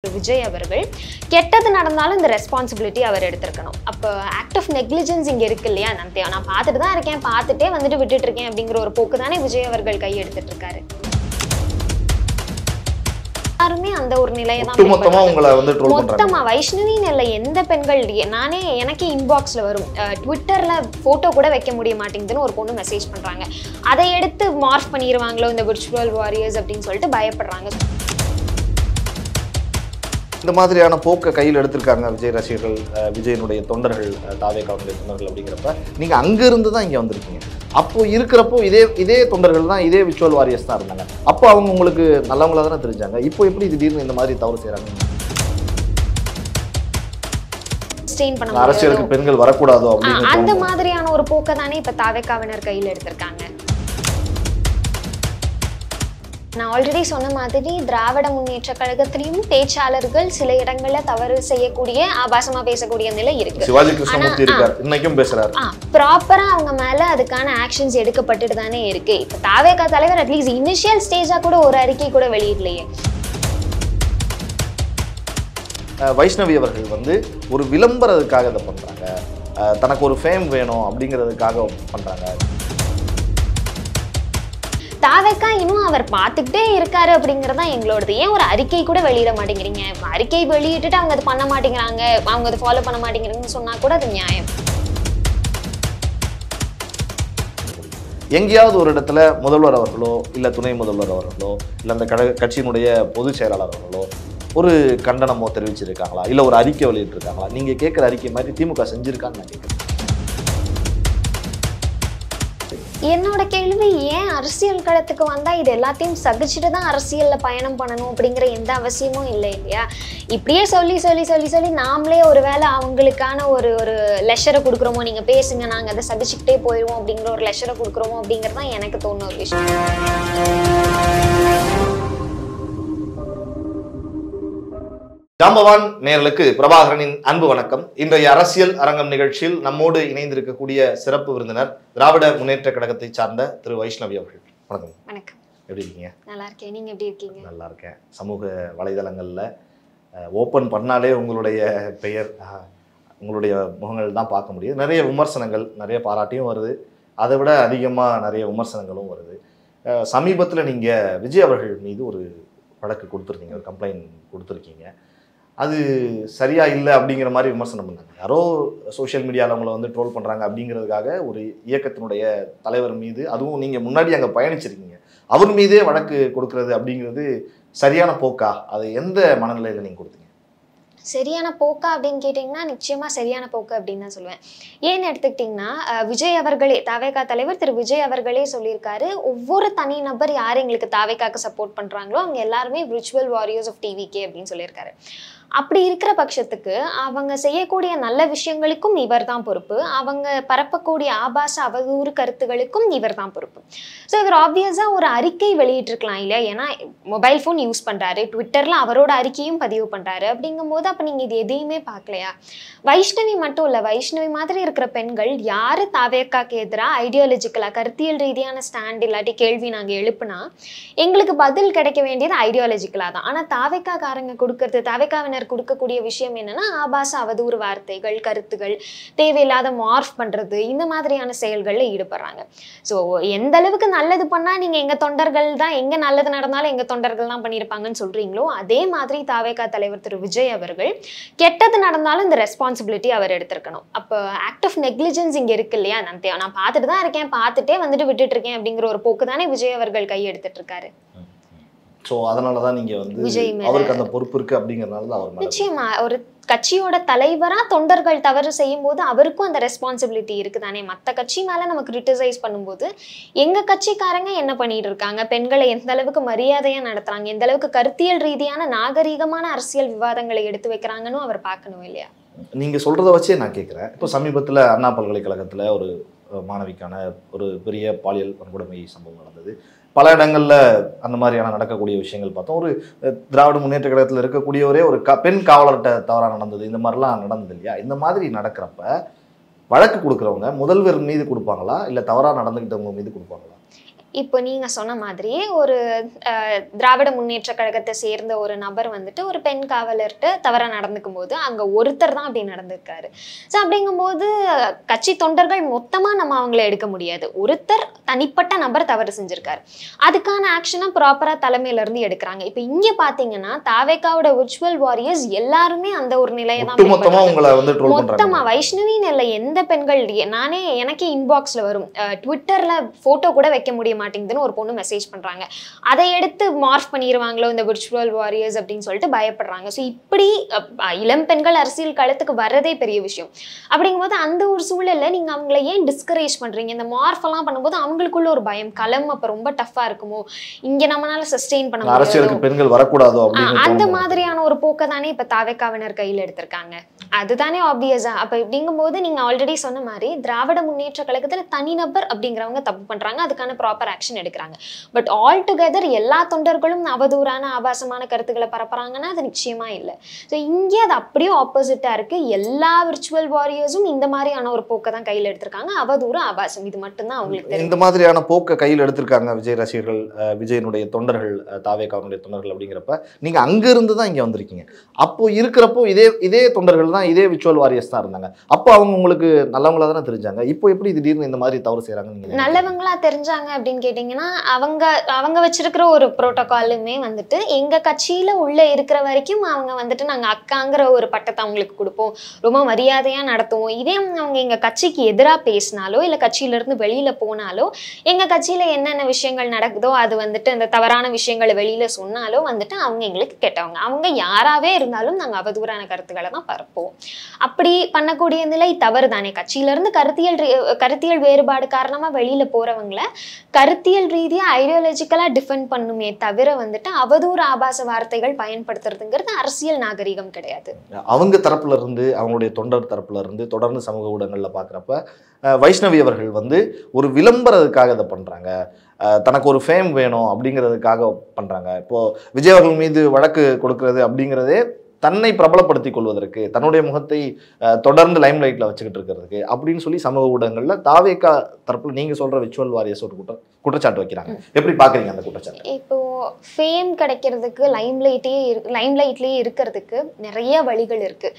விஜய் அவர்கள் கெட்டது நடந்தாலும் இந்த ரெஸ்பான்சிபிலிட்டி அவர் எடுத்துக்கணும். அப்போ ஆக்ட் ஆஃப் நெக்லிஜென்ஸ் இங்க இருக்கு இல்லையா? நான் பார்த்துட்டு தான் இருக்கேன், பார்த்துட்டே வந்துட்டு விட்டுட்டு இருக்கேன் அப்படிங்கிற ஒரு போக்கு தானே விஜய் அவர்கள் கை எடுத்துட்டு இருக்காரு. யாருமே அந்த ஒரு நிலையை தான் மொத்தமா வைஷ்ணவின்னு இல்லை, எந்த பெண்கள் நானே எனக்கே இன்பாக்ஸ்ல வரும், ட்விட்டர்ல போட்டோ கூட வைக்க முடிய மாட்டேங்குதுன்னு ஒரு பொண்ணு மெசேஜ் பண்றாங்க. அதை எடுத்து மார்க் பண்ணிடுவாங்களோ இந்த விர்ச்சுவல் வாரியர்ஸ் அப்படின்னு சொல்லிட்டு பயப்படுறாங்க. இந்த மாதிரியான போக்கை கையில் எடுத்திருக்காங்க விஜய் ரசிகர்கள், விஜயனுடைய தொண்டர்கள், தாவேகாவுடைய தொண்டர்கள். அப்படிங்கிறப்ப நீங்க அங்கிருந்து தான் இங்க வந்திருக்கீங்க. அப்போ இருக்கிறப்போ இதே தொண்டர்கள் தான், இதே விர்ச்சுவல் வாரியர்ஸ் தான் இருந்தாங்க. அப்போ அவங்க உங்களுக்கு நல்லவங்களா தானே தெரிஞ்சாங்க. இப்போ எப்படி திடீர்னு இந்த மாதிரி தவறு செய்யறாங்க? அரசியலுக்கு பெண்கள் வரக்கூடாதோ அப்படின்னு அந்த மாதிரியான ஒரு போக்கை தானே இப்ப தாவேகாவினர் கையில் எடுத்திருக்காங்க. நான் ஆல்ரெடி சொன்ன மாதிரி திராவிட முன்னேற்ற கழகத்திலையும் பேச்சாளர்கள் சில இடங்கள்ல தவறு செய்யக்கூடிய, ஆபாசமா பேசக்கூடிய நிலை இருக்கு. சிவாஜி கிருஷ்ணமூர்த்தி இருக்கார், இன்னைக்கும் பேசுறாரு. ப்ராப்பரா அவங்க மேல அதுக்கான ஆக்ஷன்ஸ் எடுக்கப்பட்டுட்டு தானே இருக்கு. இப்ப தாவேகா தலைவர் அட்லீஸ்ட் இனிஷியல் ஸ்டேஜா கூட ஒரு அறிக்கை கூட வெளியிடலையே. வைஷ்ணவி அவர்கள் ஒரு விளம்பரத்துக்காக இதை பண்றாங்க, தனக்கு ஒரு ஃபேம் வேணும் அப்படிங்கிறதுக்காக பண்றாங்க. தாவேகா இன்னும் அவர் பார்த்துக்கிட்டே இருக்காரு அப்படிங்கறதா எங்களோடது. ஏன் ஒரு அறிக்கை கூட வெளியிட மாட்டேங்கிறீங்க? அறிக்கை வெளியிட்டுட்டு அவங்க அதை பண்ண மாட்டேங்கிறாங்க, அவங்க அதை ஃபாலோ பண்ண மாட்டேங்கிறாங்கன்னு சொன்னா கூட அது நியாயம். எங்கேயாவது ஒரு இடத்துல முதல்வர் அவர்களோ இல்ல துணை முதல்வர் அவர்களோ இல்ல அந்த கட்சியினுடைய பொதுச் செயலாளர் அவர்களோ ஒரு கண்டனமோ தெரிவிச்சிருக்காங்களா? இல்ல ஒரு அறிக்கை வெளியிட்டு இருக்காங்களா? நீங்க கேட்கிற அறிக்கை மாதிரி திமுக செஞ்சிருக்கான்னு நான் கேட்கிறேன். என்னோட கேள்வி, ஏன் அரசியல் களத்துக்கு வந்தா இது எல்லாத்தையும் சகிச்சுட்டு தான் அரசியல்ல பயணம் பண்ணணும் அப்படிங்கிற எந்த அவசியமும் இல்லை இல்லையா? இப்படியே சொல்லி சொல்லி சொல்லி சொல்லி நாமளே ஒருவேளை அவங்களுக்கான ஒரு லெஷரை கொடுக்குறோமோ, நீங்க பேசுங்க நாங்க அதை சகிச்சுக்கிட்டே போயிடுவோம் அப்படிங்கிற ஒரு லெஷரை கொடுக்குறோமோ அப்படிங்கிறது தான் எனக்கு தோணுன ஒரு விஷயம். ஜாம்பவான் நேயர்களுக்கு பிரபாகரனின் அன்பு வணக்கம். இன்றைய அரசியல் அரங்கம் நிகழ்ச்சியில் நம்மோடு இணைந்திருக்கக்கூடிய சிறப்பு விருந்தினர் திராவிட முன்னேற்ற கழகத்தை சார்ந்த திரு வைஷ்ணவி அவர்கள். வணக்கம். வணக்கம். எப்படி இருக்கீங்க? நல்லா இருக்கேன், நீங்க எப்படி இருக்கீங்க? நல்லா இருக்கேன். சமூக வலைதளங்கள்ல ஓப்பன் பண்ணாலே உங்களுடைய பெயர், உங்களுடைய முகங்கள் தான் பார்க்க முடியுது. நிறைய விமர்சனங்கள், நிறைய பாராட்டியும் வருது, அதை விட அதிகமாக நிறைய விமர்சனங்களும் வருது. சமீபத்தில் நீங்கள் விஜய் அவர்கள் மீது ஒரு வழக்கு கொடுத்துருக்கீங்க, ஒரு கம்ப்ளைண்ட் கொடுத்துருக்கீங்க. அது சரியா இல்லை அப்படிங்கிற மாதிரி விமர்சனம் பண்ணாங்க. யாரோ சோஷியல் மீடியாவில் அவங்கள ட்ரோல் பண்ணுறாங்க அப்படிங்கிறதுக்காக ஒரு இயக்கத்தினுடைய தலைவர் மீது, அதுவும் நீங்கள் முன்னாடி அங்கே பயணிச்சிருக்கீங்க, அவர் மீதே வழக்கு கொடுக்கறது அப்படிங்கிறது சரியான போக்கா? அதை எந்த மனநிலையில் நீங்கள் கொடுத்தீங்க? சரியான போக்கா அப்படின்னு கேட்டிங்கன்னா நிச்சயமா சரியான போக்கு அப்படின்னு தான் சொல்லுவேன். ஏன்னு எடுத்துக்கிட்டிங்கன்னா, விஜய் அவர்களே, தாவேகா தலைவர் திரு விஜய் அவர்களே சொல்லியிருக்காரு, ஒவ்வொரு தனி நபர் யார் எங்களுக்கு தாவேகாக்கு சப்போர்ட் பண்ணுறாங்களோ அவங்க எல்லாருமே விர்ச்சுவல் வாரியர்ஸ் ஆஃப் டிவிகே அப்படின்னு சொல்லியிருக்காரு. அப்படி இருக்கிற பட்சத்துக்கு அவங்க செய்யக்கூடிய நல்ல விஷயங்களுக்கும் இவர் தான் பொறுப்பு, அவங்க பரப்பக்கூடிய ஆபாச அவதூறு கருத்துகளுக்கும் இவர் தான் பொறுப்பு. ஸோ இவர் ஆப்வியஸாக ஒரு அறிக்கை வெளியிட்டிருக்கலாம் இல்லையா? ஏன்னா மொபைல் ஃபோன் யூஸ் பண்ணுறாரு, ட்விட்டரில் அவரோட அறிக்கையும் பதிவு பண்ணுறாரு. அப்படிங்கும்போது அப்போ நீங்கள் இது எதையுமே பார்க்கலையா? வைஷ்ணவி மட்டும் இல்லை, வைஷ்ணவி மாதிரி இருக்கிற பெண்கள் யார் தாவேகாக்கு எதிராக ஐடியாலஜிக்கலாக கருத்தியல் ரீதியான ஸ்டாண்ட் இல்லாட்டி கேள்வி நாங்கள் எழுப்புனா எங்களுக்கு பதில் கிடைக்க வேண்டியது ஐடியாலஜிக்கலாக தான். ஆனால் தாவேகாக்காரங்க கொடுக்கறது, தாவேகாவினர் கொடுக்கக்கூடிய விஷயம் என்னன்னா ஆபாச அவதூறு வார்த்தைகள், கருத்துகள், தேவையில்லாத மார்ஃப் பண்றது, இந்த மாதிரியான செயல்கள்ல ஈடுபடுறாங்க. ஸோ எந்த அளவுக்கு நல்லது பண்ணா நீங்க எங்க தொண்டர்கள் தான், எங்க நல்லது நடந்தாலும் எங்க தொண்டர்கள் தான் பண்ணியிருப்பாங்கன்னு சொல்றீங்களோ அதே மாதிரி தாவேகா தலைவர் திரு விஜய் அவர்கள் கெட்டது நடந்தாலும் இந்த ரெஸ்பான்சிபிலிட்டி அவர் எடுத்திருக்கணும். அப்போ ஆக்ட் ஆஃப் நெக்லிஜென்ஸ் இங்க இருக்கு இல்லையா? நான் பார்த்துட்டு தான் இருக்கேன், பார்த்துட்டே வந்துட்டு விட்டுட்டு இருக்கேன் அப்படிங்கிற ஒரு போக்கு தானே விஜய் அவர்கள் கை எடுத்துட்டு இருக்காரு. ஸோ அதனால தான் நீங்கள் அவருக்கு அந்த பொறுப்பு இருக்கு அப்படிங்கிறதுனால தான் அவர் நிச்சயமா ஒரு கட்சியோட தலைவரா தொண்டர்கள் தவறு செய்யும் போது அவருக்கும் அந்த ரெஸ்பான்சிபிலிட்டி இருக்கு தானே. மற்ற கட்சி மேல நம்ம கிரிட்டிசைஸ் பண்ணும்போது எங்க கட்சிக்காரங்க என்ன பண்ணிட்டு இருக்காங்க, பெண்களை எந்த அளவுக்கு மரியாதையா நடத்துறாங்க, எந்த அளவுக்கு கருத்தியல் ரீதியான நாகரீகமான அரசியல் விவாதங்களை எடுத்து வைக்கிறாங்கன்னு அவர் பார்க்கணும் இல்லையா? நீங்க சொல்றதை வச்சே நான் கேட்கிறேன். இப்போ சமீபத்தில் அண்ணா பல்கலைக்கழகத்தில் ஒரு மாணவிக்கான ஒரு பெரிய பாலியல் வன்கொடுமை சம்பவம் நடந்தது. பல இடங்கள்ல அந்த மாதிரியான நடக்கக்கூடிய விஷயங்கள் பார்த்தோம். ஒரு திராவிட முன்னேற்ற கழகத்தில் இருக்கக்கூடியவரே ஒரு பெண் காவலர்கிட்ட தவறாக நடந்தது, இந்த மாதிரிலாம் நடந்தது இல்லையா? இந்த மாதிரி நடக்கிறப்ப வழக்கு கொடுக்குறவங்க முதல்வர் மீது கொடுப்பாங்களா இல்லை தவறாக நடந்துக்கிட்டவங்க மீது கொடுப்பாங்களா? இப்போ நீங்க சொன்ன மாதிரி ஒரு திராவிட முன்னேற்ற கழகத்தை சேர்ந்த ஒரு நபர் வந்துட்டு ஒரு பெண் காவலர்கிட்ட தவறா நடந்துக்கும் போது அங்க ஒருத்தர் தான் அப்படி நடந்திருக்காரு. ஸோ அப்படிங்கும்போது கட்சி தொண்டர்கள் மொத்தமா நம்ம அவங்கள எடுக்க முடியாது. ஒருத்தர் தனிப்பட்ட நபர் தவறு செஞ்சிருக்காரு, அதுக்கான ஆக்ஷனை ப்ராப்பரா தலைமையில இருந்து எடுக்கிறாங்க. இப்போ இங்க பாத்தீங்கன்னா தாவேகாவோட விர்ச்சுவல் வாரியர்ஸ் எல்லாருமே அந்த ஒரு நிலையை தான் மொத்தமா வைஷ்ணவின்னு இல்லை, எந்த பெண்கள் எனக்கே இன்பாக்ஸ்ல வரும், ட்விட்டர்ல போட்டோ கூட வைக்க முடிய மாட்டேங்குதுன்னு ஒரு பொண்ணு மெசேஜ் பண்றாங்க. அதை எடுத்து மார்க் பண்ணிடுவாங்களோ இந்த விர்ச்சுவல் வாரியர்ஸ் அப்படின்னு சொல்லிட்டு பயப்படுறாங்க. ஸோ இப்படி இளம் பெண்கள் அரசியல் களத்துக்கு வர்றதே பெரிய விஷயம். அப்படிங்கும்போது அந்த ஒரு சூழல்ல நீங்க அவங்களை ஏன் டிஸ்கரேஜ் பண்றீங்க? இந்த மார்க் எல்லாம் பண்ணும்போது அவங்களுக்குள்ள ஒரு பயம், களம் அப்ப ரொம்ப டஃபா இருக்குமோ, இங்க நம்மளால சஸ்டெயின் பண்ண முடியாது, பெண்கள் வரக்கூடாதோ, அந்த மாதிரியான ஒரு போக்கை தானே இப்ப தாவேகாவினர் கையில் எடுத்திருக்காங்க. அதுதானே ஆப்வியஸா. அப்ப அப்படிங்கும்போது நீங்க ஆல்ரெடி சொன்ன மாதிரி திராவிட முன்னேற்ற கழகத்துல தனிநபர் அப்படிங்கிறவங்க தப்பு பண்றாங்க, அதுக்கான ப்ராப்பர் ஆக்ஷன் எடுக்கிறாங்க. பட் ஆல் டுகெதர் எல்லா தொண்டர்களும் அவதூறான ஆபாசமான கருத்துக்களை பரப்புறாங்கன்னா அது நிச்சயமா இல்லை. ஸோ இங்கே அது அப்படியே ஆப்போசிட்டா இருக்கு. எல்லா விர்ச்சுவல் வாரியர்ஸும் இந்த மாதிரியான ஒரு போக்கை தான் கையில் எடுத்திருக்காங்க. அவதூறு ஆபாசம் இது மட்டும்தான் அவங்களுக்கு தெரியும். இந்த மாதிரியான போக்கை கையில் எடுத்திருக்காங்க விஜய் ரசிகர்கள், விஜயனுடைய தொண்டர்கள், தாவேகாவுடைய தொண்டர்கள். அப்படிங்கிறப்ப நீங்க அங்க இருந்து தான் இங்க வந்திருக்கீங்க. அப்போ இருக்கிறப்போ இதே தொண்டர்கள் தான், இதே விர்ச்சுவல் வாரியர்ஸ் தான் இருந்தாங்க. அப்போ அவங்க உங்களுக்கு நல்லவங்களா தானே தெரிஞ்சாங்க. இப்போ எப்படி திடீர்னு இந்த மாதிரி தவறு செய்யறாங்க? நல்லவங்களா தெரிஞ்சாங்க அப்படின்னு கேட்டீங்கன்னா அவங்க வச்சிருக்கிற ஒரு புரோட்டோகாலுமே வந்துட்டு எங்க கட்சியில உள்ள இருக்கிற வரைக்கும் அவங்க வந்துட்டு நாங்க அக்காங்கிற ஒரு பட்டத்தை அவங்களுக்கு கொடுப்போம், ரொம்ப மரியாதையா நடத்துவோம். இதே அவங்க எங்க கட்சிக்கு எதிராக பேசினாலோ இல்ல கட்சியில இருந்து வெளியில போனாலோ, எங்க கட்சியில என்னென்ன விஷயங்கள் நடக்குதோ அது வந்துட்டு அந்த தவறான விஷயங்களை வெளியில சொன்னாலோ வந்துட்டு அவங்க எங்களுக்கு கெட்டவங்க. அவங்க யாராவே இருந்தாலும் நாங்க அவதூறான கருத்துக்களை தான் பரப்போம். அப்படி பண்ணக்கூடிய நிலை தவறு தானே. கட்சியில இருந்து கருத்தியல் வேறுபாடு காரணமா வெளியில போறவங்கள கருத்தியல் ரீதியா ஐடியாலஜிக்கலா டிஃபெண்ட் பண்ணுமே தவிர வந்துட்டு அவதூறு ஆபாச வார்த்தைகள் பயன்படுத்துறதுங்கிறது அரசியல் நாகரிகம் கிடையாது. அவங்க தரப்புல இருந்து, அவங்களுடைய தொண்டர் தரப்புல இருந்து தொடர்ந்து சமூக ஊடகங்கள்ல பாக்குறப்ப வைஷ்ணவி அவர்கள் வந்து ஒரு விளம்பரத்துக்காக இதை பண்றாங்க, தனக்கு ஒரு ஃபேம் வேணும் அப்படிங்கிறதுக்காக பண்றாங்க. இப்போ விஜய் அவர்கள் மீது வழக்கு கொடுக்கறது அப்படிங்கிறதே தன்னை பிரபலப்படுத்திக் கொள்வதற்கு, தன்னுடைய முகத்தை தொடர்ந்து லைம் லைட்ல வச்சுக்கிட்டு இருக்கிறதுக்கு அப்படின்னு சொல்லி சமூக ஊடகங்கள்ல தாவேகா தரப்புல நீங்க சொல்ற விர்ச்சுவல் வாரியர்ஸ் ஒரு குற்றச்சாட்டு வைக்கிறாங்க. எப்படி பாக்குறீங்க அந்த குற்றச்சாட்டு? இப்போ ஃபேம் கிடைக்கிறதுக்கு லைம்லைட்லயே இருக்கிறதுக்கு நிறைய வழிகள் இருக்கு.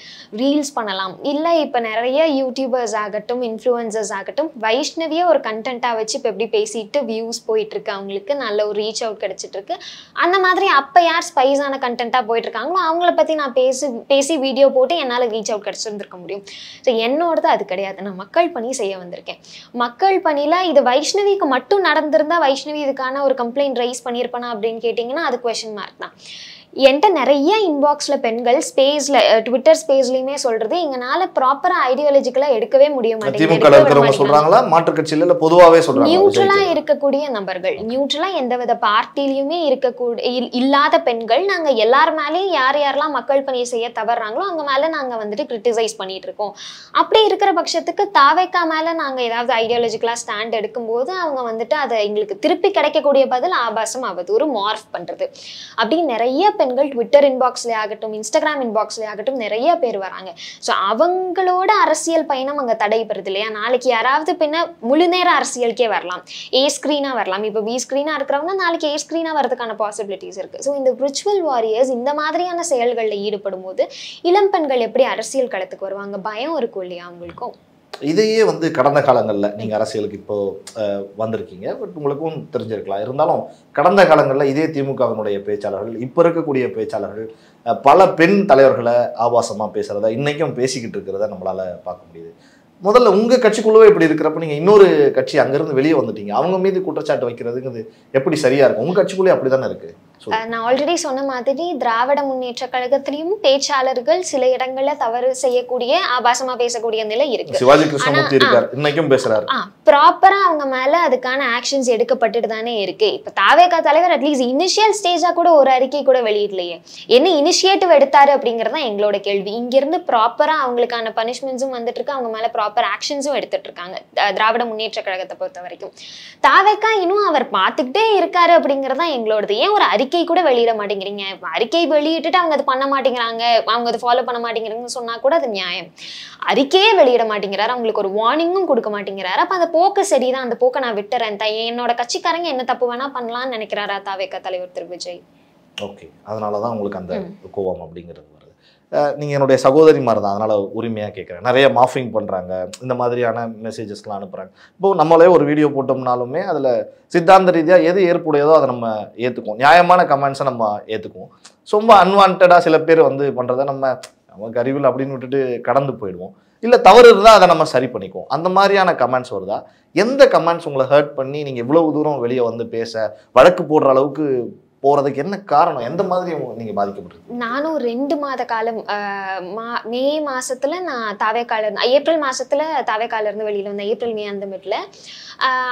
ரீல்ஸ் பண்ணலாம், இல்லை இப்போ நிறைய யூடியூபர்ஸ் ஆகட்டும், இன்ஃப்ளூயன்சர்ஸ் ஆகட்டும், வைஷ்ணவியை ஒரு கண்டென்ட்டா வச்சு இப்போ எப்படி பேசிட்டு வியூஸ் போயிட்டு இருக்கு, அவங்களுக்கு நல்ல ஒரு ரீச் அவுட் கிடைச்சிட்டு இருக்கு. அந்த மாதிரி அப்போ யார் ஸ்பைஸான கண்டென்ட்டா போயிட்டு இருக்காங்களோ அவங்கள பத்தி நான் பேசி வீடியோ போட்டு என்னால் ரீச் அவுட் கிடைச்சிருந்துருக்க முடியும். ஸோ என்னோடது அது கிடையாது. நான் மக்கள் பணி செய்ய வந்திருக்கேன். மக்கள் பணியில இது வைஷ்ணவிக்கு மட்டும் நடந்திருந்தா வைஷ்ணவி இதுக்கான ஒரு கம்ப்ளைண்ட் ரைஸ் பண்ணியிருப்பேனா அப்படின்னு கேட்டிங்கன்னா அது குவெஸ்சன் மார்க் தான். என்கிட்ட நிறைய இன்பாக்ஸ்ல பெண்கள் ஸ்பேஸ்ல ட்விட்டர் ஸ்பேஸ்லயுமே சொல்றது, எங்களால ப்ராப்பரா ஐடியாலஜிக்கலா எடுக்கவே முடிய மாட்டேங்குது. நியூட்ரலா இருக்கக்கூடிய நபர்கள், நியூட்ரலா எந்தவித பார்ட்டிலையுமே இல்லாத பெண்கள், நாங்க எல்லார் மேலேயும் யாரெல்லாம் மக்கள் பணியை செய்ய தவறாங்களோ அவங்க மேல நாங்க வந்துட்டு கிரிட்டிசைஸ் பண்ணிட்டு இருக்கோம். அப்படி இருக்கிற பட்சத்துக்கு தாவேகா மேல நாங்க ஏதாவது ஐடியாலஜிக்கலா ஸ்டாண்ட் எடுக்கும்போது அவங்க வந்துட்டு அதை எங்களுக்கு திருப்பி கிடைக்கக்கூடிய பதில் ஆபாசம், அவதூறு, மார்ஃப் பண்றது அப்படின்னு நிறைய பெண்கள் ட்விட்டர் இன்பாக்ஸ்ல ஆகட்டும், இன்ஸ்டாகிராம் இன்பாக்ஸ்ல ஆகட்டும் நிறைய பேர் வராங்க. ஸோ அவங்களோட அரசியல் பயணம் அங்கே தடைபடுது இல்லையா? நாளைக்கு யாராவது பின்ன முழு நேர அரசியலுக்கே வரலாம், ஏ ஸ்கிரீனா வரலாம். இப்போ பி ஸ்கிரீனா இருக்கிறவங்க நாளைக்கு ஏ ஸ்கிரீனா வரதுக்கான பாசிபிலிட்டிஸ் இருக்கு. ஸோ இந்த விர்ச்சுவல் வாரியர்ஸ் இந்த மாதிரியான செயல்களில் ஈடுபடும் போது இளம் பெண்கள் எப்படி அரசியல் களத்துக்கு வருவாங்க? பயம் இருக்கும் இல்லையா அவங்களுக்கும்? இதையே வந்து கடந்த காலங்களில் நீங்கள் அரசியலுக்கு இப்போ வந்திருக்கீங்க, பட் உங்களுக்கும் தெரிஞ்சிருக்கலாம். இருந்தாலும் கடந்த காலங்களில் இதே திமுகவினுடைய பேச்சாளர்கள், இப்போ இருக்கக்கூடிய பேச்சாளர்கள் பல பெண் தலைவர்களை ஆபாசமாக பேசுகிறத இன்றைக்கும் பேசிக்கிட்டு இருக்கிறத நம்மளால் பார்க்க முடியுது. முதல்ல உங்கள் கட்சிக்குள்ளவே இப்படி இருக்கிறப்ப நீங்கள் இன்னொரு கட்சி அங்கேருந்து வெளியே வந்துட்டீங்க, அவங்க மீது குற்றச்சாட்டு வைக்கிறதுங்கிறது எப்படி சரியாக இருக்கும்? உங்கள் கட்சிக்குள்ளே அப்படி தானே இருக்குது. நான் ஆல்ரெடி சொன்ன மாதிரி திராவிட முன்னேற்ற கழகத்திலையும் பேச்சாளர்கள் சில இடங்கள்ல தவறு செய்யக்கூடிய, ஆபாசமா பேசக்கூடிய நிலை இருக்கு. சிவாஜி கிருஷ்ணமூர்த்தி இருக்கார், இன்னைக்கும் பேசுறாரு. ப்ராப்பரா அவங்க மேல அதுக்கான ஆக்ஷன்ஸ் எடுக்கப்பட்டுட்டு தானே இருக்கு. இப்ப தாவேகா தலைவர் அட்லீஸ்ட் இனிஷியல் ஸ்டேஜா கூட ஒரு அறிக்கை கூட வெளியிடலையே. என்ன இனிஷியேட்டிவ் எடுத்தாரு அப்படிங்கறதான் எங்களோட கேள்வி. இங்க இருந்து ப்ராப்பரா அவங்களுக்கான பனிஷ்மெண்ட்ஸும் வந்துட்டு இருக்கு, அவங்க மேல ப்ராப்பர் ஆக்ஷன்ஸும் எடுத்துட்டு இருக்காங்க திராவிட முன்னேற்ற கழகத்தை பொறுத்த வரைக்கும். தாவேகா இன்னும் அவர் பார்த்துக்கிட்டே இருக்காரு அப்படிங்கறதான் எங்களோடது. ஏன் ஒரு அறிக்கை அறிக்கை கூட வெளியிட மாட்டேங்கிறீங்க. அறிக்கை வெளியிட்டுட்டு அவங்க அது பண்ண மாட்டேங்கிறாங்க, அவங்க அதை ஃபாலோ பண்ண மாட்டேங்கிறாங்கன்னு சொன்னா கூட அது நியாயம். அறிக்கையே வெளியிட மாட்டேங்கிறாரு, அவங்களுக்கு ஒரு வார்னிங்கும் கொடுக்க மாட்டேங்கிறாரு. அப்ப அந்த போக்கு சரிதான், அந்த போக்கை நான் விட்டுறேன், என்னோட கட்சிக்காரங்க என்ன தப்பு வேணா பண்ணலாம்னு நினைக்கிறாரா தாவேகா தலைவர் திரு விஜய்? ஓகே, அதனாலதான் உங்களுக்கு அந்த கோபம் அப்படிங்கிறது வருது. நீங்க என்னுடைய சகோதரி மாதிரி தான், அதனால உரிமையா கேட்குறேன். நிறைய மாஃபிங் பண்றாங்க, இந்த மாதிரியான மெசேஜஸ்லாம் அனுப்புறாங்க. இப்போ நம்மளே ஒரு வீடியோ போட்டோம்னாலுமே அதுல சித்தாந்த ரீதியா எது ஏற்புடையதோ அதை நம்ம ஏத்துக்குவோம், நியாயமான கமெண்ட்ஸை நம்ம ஏத்துக்குவோம். ரொம்ப அன்வான்டா சில பேர் வந்து பண்றதை நமக்கு அறிவில் அப்படின்னு விட்டுட்டு கடந்து போயிடுவோம். இல்ல தவறு இருந்தால் அதை நம்ம சரி பண்ணிக்குவோம். அந்த மாதிரியான கமெண்ட்ஸ் வருதா? எந்த கமெண்ட்ஸ் உங்களை ஹர்ட் பண்ணி நீங்க இவ்வளவு தூரம் வெளியே வந்து பேச வழக்கு போடுற அளவுக்கு போறதுக்கு என்ன காரணம்? எந்த மாதிரி நீங்க பாதிக்கப்பட்டிருக்கீங்க? நானும் 2 மாத காலம் மே மாசத்துல நான் தாவேக்கால இருந்து, ஏப்ரல் மாசத்துல தாவேக்கால இருந்து வெளியில வந்தேன், ஏப்ரல் மே அந்த மிட்ல.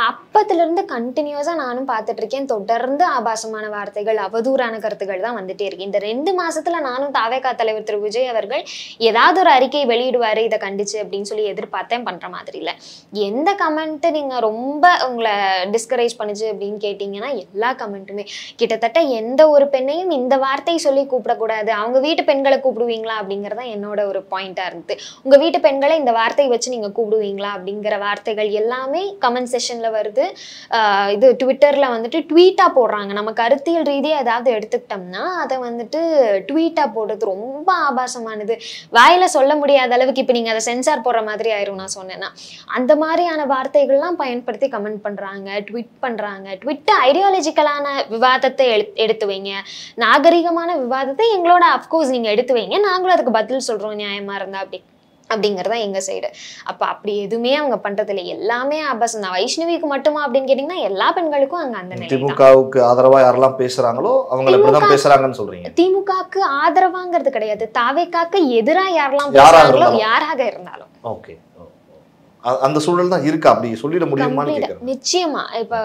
அப்பத்துல இருந்து கண்டினியூஸா நானும் பார்த்துட்டு இருக்கேன். தொடர்ந்து ஆபாசமான வார்த்தைகள், அவதூறான கருத்துக்கள் தான் வந்துட்டே இருக்கு. இந்த 2 மாசத்துல நானும் தாவேகா தலைவர் திரு விஜய் அவர்கள் ஏதாவது ஒரு அறிக்கை வெளியிடுவாரு இதை கண்டிச்சு அப்படின்னு சொல்லி எதிர்பார்த்தேன். பண்ற மாதிரி இல்லை. எந்த கமெண்ட் நீங்க ரொம்ப உங்களை டிஸ்கரேஜ் பண்ணுச்சு அப்படின்னு கேட்டீங்கன்னா எல்லா கமெண்ட்டுமே கிட்டத்தட்ட எந்த ஒரு பெண்ணையும் இந்த வார்த்தை சொல்லி கூப்பிடக்கூடாது, அவங்க வீட்டு பெண்களை கூப்பிடுவீங்களா அப்படிங்கறத என்னோட ஒரு பாயிண்டா இருந்தது. உங்க வீட்டு பெண்களை இந்த வார்த்தையை வச்சு நீங்க கூப்பிடுவீங்களா அப்படிங்கிற வார்த்தைகள் எல்லாமே கமெண்ட் செஷன்ல வருது. இது ட்விட்டர்ல வந்துட்டு ட்வீட்டா போடுறாங்க. நம்ம கருத்தியல் ரீதியா ஏதாவது எடுத்துக்கிட்டோம்னா அதை வந்துட்டு ட்வீட்டா போடுறது ரொம்ப ஆபாசமானது, வாயில சொல்ல முடியாத அளவுக்கு. இப்ப நீங்க அதை சென்சார் போடுற மாதிரி ஆயிரும் நான் சொன்னேன்னா. அந்த மாதிரியான வார்த்தைகள்லாம் பயன்படுத்தி கமெண்ட் பண்றாங்க, ட்வீட் பண்றாங்க. ட்விட் ஐடியாலஜிக்கலான விவாதத்தை எடுத்து வைங்க, நாகரிகமான விவாதத்தை எங்களோட அப்கோர்ஸ் நீங்க எடுத்து வைங்க, நாங்களும் அதுக்கு பதில் சொல்றோம் நியாயமா இருந்தா அப்படிங்கறதா எங்க சைடு. அப்ப அப்படி எதுவுமே அவங்க பண்றது இல்லை, எல்லாமே ஆபாசம் தான். வைஷ்ணவிக்கு மட்டுமா அப்படின்னு கேட்டீங்கன்னா எல்லா பெண்களுக்கும் அங்க அந்த நிலை. திமுகவுக்கு ஆதரவா யாரெல்லாம் பேசுறாங்களோ அவங்க இப்படிதான் பேசுறாங்கன்னு சொல்றீங்க? திமுகவுக்கு ஆதரவாங்கிறது கிடையாது, தாவேகாக்கு எதிரா யாரெல்லாம் பேசுறாங்களோ யாராக இருந்தாலும். ஓகே, அந்த சூழல் தான் இருக்கு, அப்படி சொல்லிட முடியுமான்னு கேக்குறேன். நிச்சயமா. இப்ப